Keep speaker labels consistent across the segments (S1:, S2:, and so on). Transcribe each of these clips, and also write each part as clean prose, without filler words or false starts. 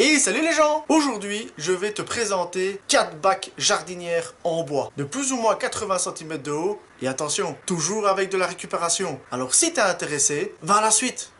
S1: Et salut les gens! Aujourd'hui, je vais te présenter 4 bacs jardinières en bois de plus ou moins 80 cm de haut. Et attention, toujours avec de la récupération. Alors si t'es intéressé, va à la suite!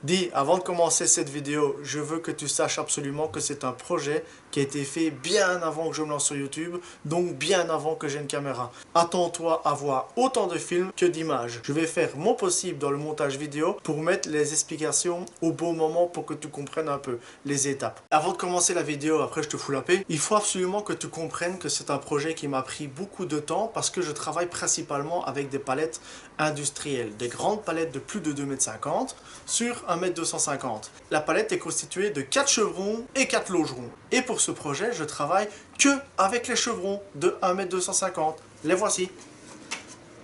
S1: Dis, avant de commencer cette vidéo, je veux que tu saches absolument que c'est un projet qui a été fait bien avant que je me lance sur YouTube, donc bien avant que j'ai une caméra. Attends-toi à voir autant de films que d'images. Je vais faire mon possible dans le montage vidéo pour mettre les explications au bon moment pour que tu comprennes un peu les étapes. Avant de commencer la vidéo, après je te fous la paix, il faut absolument que tu comprennes que c'est un projet qui m'a pris beaucoup de temps parce que je travaille principalement avec des palettes industrielles, des grandes palettes de plus de 2,50 m sur 1,250 m. La palette est constituée de 4 chevrons et 4 logerons. Et pour ce projet, je travaille que avec les chevrons de 1,250 m. Les voici.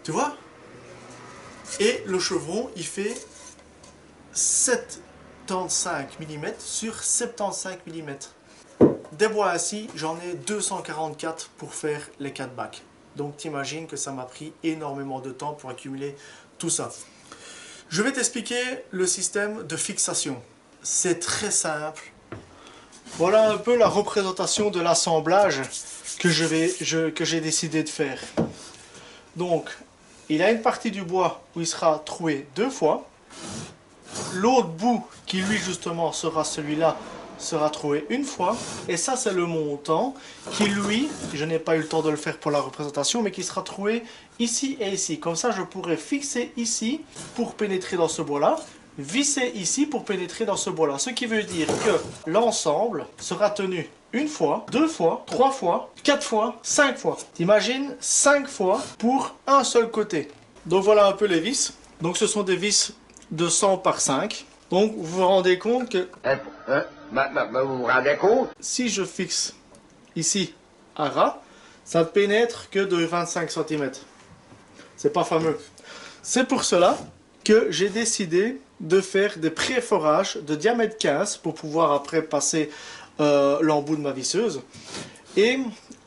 S1: Tu vois? Et le chevron, il fait 75 mm sur 75 mm. Des bois ainsi, j'en ai 244 pour faire les 4 bacs. Donc t'imagines que ça m'a pris énormément de temps pour accumuler tout ça. Je vais t'expliquer le système de fixation. C'est très simple. Voilà un peu la représentation de l'assemblage que j'ai décidé de faire. Donc, il a une partie du bois où il sera troué 2 fois. L'autre bout qui lui justement sera celui-là sera troué une fois. Et ça c'est le montant qui lui, je n'ai pas eu le temps de le faire pour la représentation, mais qui sera troué ici et ici. Comme ça je pourrais fixer ici pour pénétrer dans ce bois là, visser ici pour pénétrer dans ce bois là. Ce qui veut dire que l'ensemble sera tenu une fois, 2 fois, 3 fois, 4 fois, 5 fois. T'imagines 5 fois pour un seul côté. Donc voilà un peu les vis. Donc ce sont des vis de 100 par 5. Donc vous vous rendez compte que
S2: vous vous rendez compte?
S1: Si je fixe ici à ras, ça ne pénètre que de 25 cm. C'est pas fameux. C'est pour cela que j'ai décidé de faire des pré-forages de diamètre 15 pour pouvoir après passer l'embout de ma visseuse. Et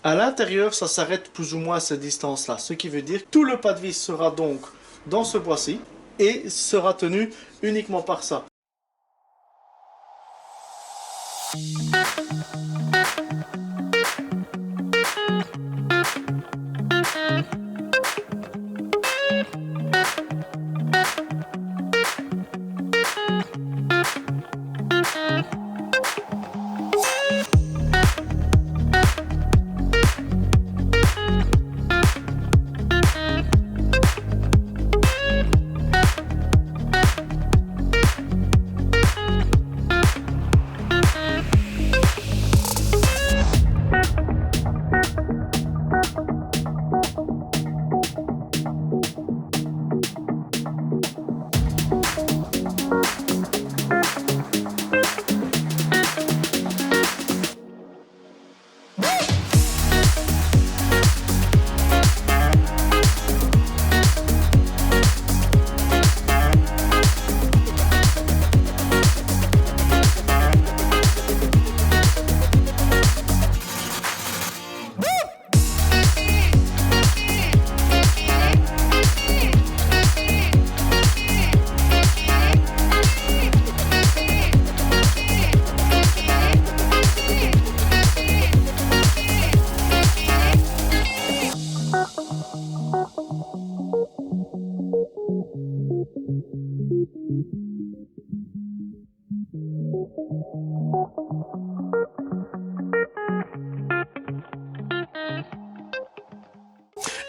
S1: à l'intérieur, ça s'arrête plus ou moins à cette distance-là. Ce qui veut dire que tout le pas de vis sera donc dans ce bois-ci et sera tenu uniquement par ça.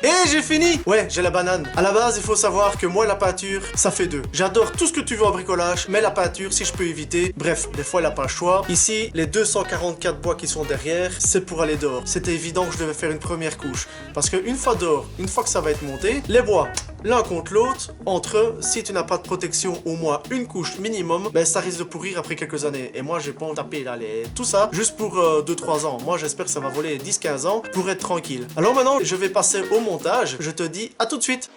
S1: Et j'ai fini! Ouais, j'ai la banane. À la base, il faut savoir que moi, la peinture, ça fait 2. J'adore tout ce que tu veux en bricolage, mais la peinture, si je peux éviter, bref, des fois, il n'a pas le choix. Ici, les 244 bois qui sont derrière, c'est pour aller dehors. C'était évident que je devais faire une première couche. Parce qu'une fois dehors, une fois que ça va être monté, les bois, l'un contre l'autre, entre eux, si tu n'as pas de protection, au moins une couche minimum, ben ça risque de pourrir après quelques années. Et moi, j'ai pas envie de taper là, tout ça, juste pour 2-3 ans. Moi, j'espère que ça va voler 10-15 ans pour être tranquille. Alors maintenant, je vais passer au montage. Je te dis à tout de suite.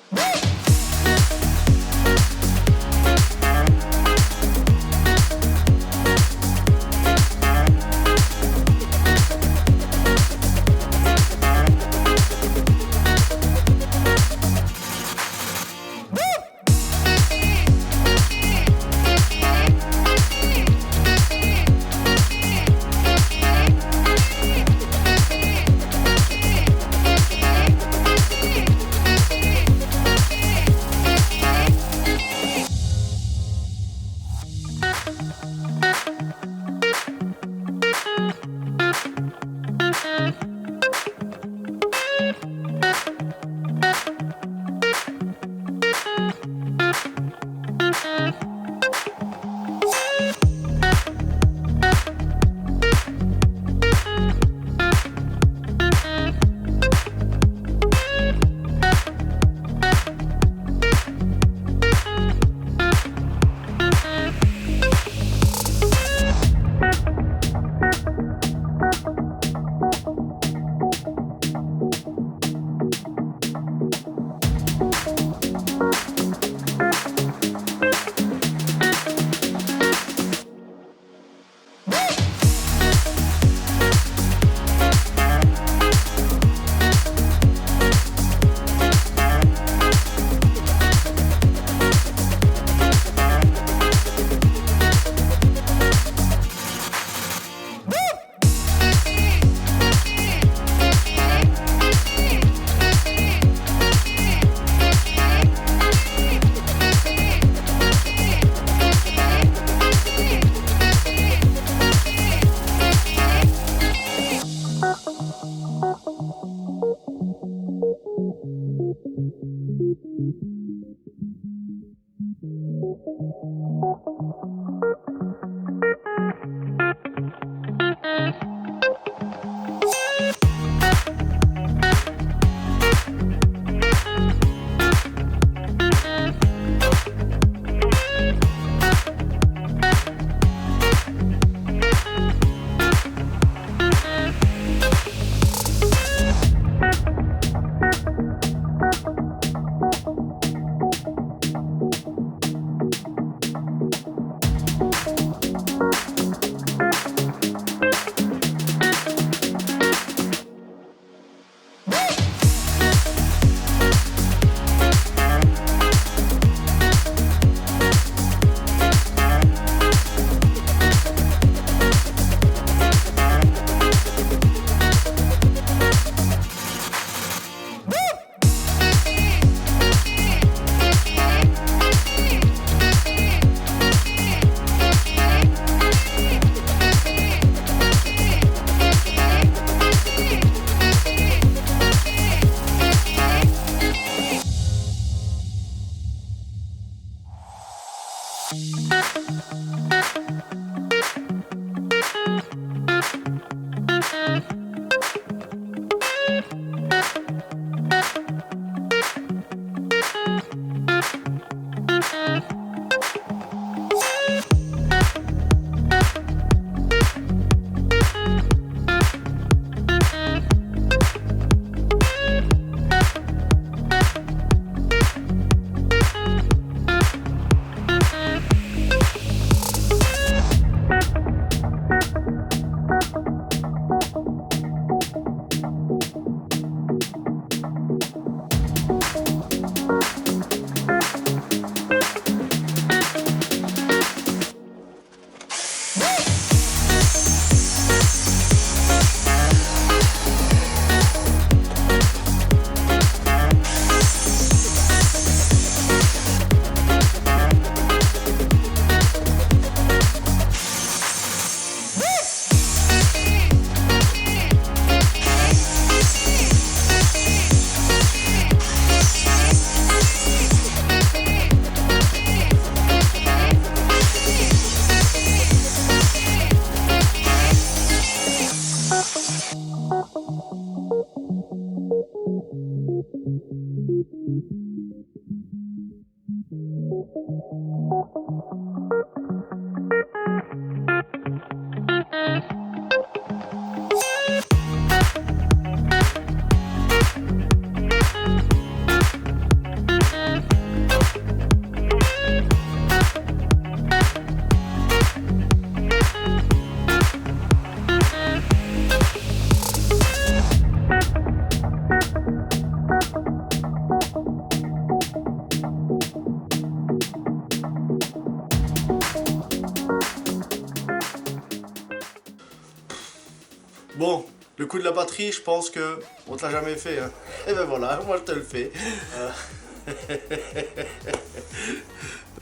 S1: Bon, le coup de la batterie, je pense que on te l'a jamais fait. Hein. Et ben voilà, moi je te le fais.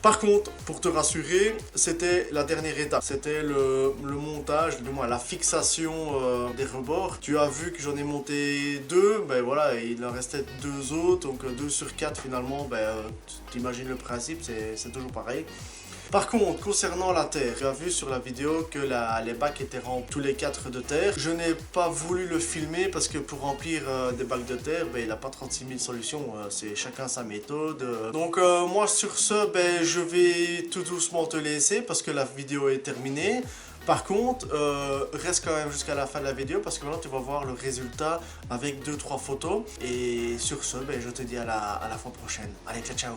S1: Par contre, pour te rassurer, c'était la dernière étape. C'était le montage, du moins la fixation des rebords. Tu as vu que j'en ai monté 2, ben voilà, il en restait 2 autres, donc 2 sur 4 finalement, ben tu imagines le principe, c'est toujours pareil. Par contre, concernant la terre, tu as vu sur la vidéo que les bacs étaient remplis tous les 4 de terre. Je n'ai pas voulu le filmer parce que pour remplir des bacs de terre, ben, il n'a pas 36 000 solutions, c'est chacun sa méthode. Donc moi sur ce, ben, je vais tout doucement te laisser parce que la vidéo est terminée. Par contre, reste quand même jusqu'à la fin de la vidéo parce que maintenant tu vas voir le résultat avec 2-3 photos. Et sur ce, ben, je te dis à la fois prochaine. Allez, ciao ciao.